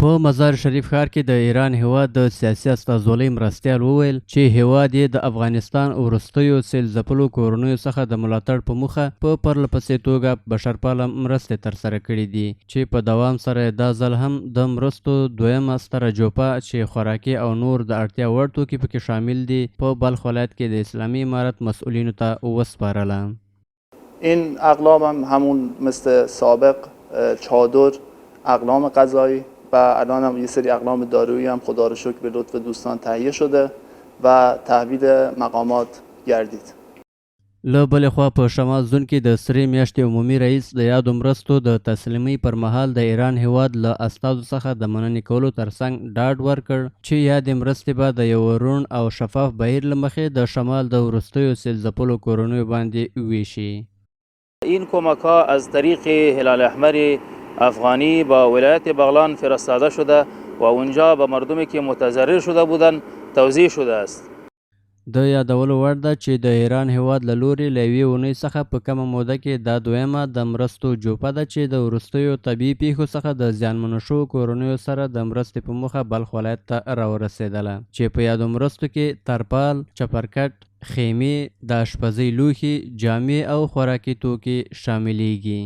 په مزار شریف ښار کې د ایران هیواد د سیاسي استازولۍ مرستیال وویل چې هیواد یې د افغانستان وروستیو سیل ځپلو کورنیو څخه د ملاتړ په موخه په پرلپسې توګه بشرپاله مرستې ترسره کړي دي چې په دوام سره دا ځل هم د مرستو دویمه ستره جوپه چې خوراکي او نور د اړتیا وړ توکي پکې شامل دي په بلخ ولایت کې د اسلامي امارت مسئولینو ته وسپارله. این اقلام هم همون مثل سابق چادر، اقلام غذایی و الان هم یه سری اقلام دارویی هم خدا رو شکر به لطف دوستان تهیه شده و تحویل مقامات گردید. له بلې خوا په شمال زون کې د سرې میاشتې عمومي رئیس د یادو مرستو د تسلیمۍ پر مهال د ایران هیواد له استازو څخه د مننې کولو ترڅنګ ډاډ ورکړ چې یادې مرستې به د یو روڼ او شفاف بهیر له مخې د شمال د وروستیو سیل ځپلو کورنیو باندې ویشي. این کمک ها از طریق هلال احمر افغانی با ولایت بغلان فرستاده شده و اونجا به مردمی که متضرر شده بودند توزیع شده است. د یادولو وړ ده چې د ایران هیواد له لوري له یوې اونۍ څخه په کمه موده کې دا دویمه د مرستو جوپه ده چې د وروستیو طبیعي پیښو څخه د زیانمنو شوو کورنیو سره د مرستې په موخه بلخ ولایت ته راورسېدله چې په یادو مرستو کې ترپال، چپرکټ، خیمې، د اشپزۍ لوښي، جامې او خوراکي توکي شاملیږي.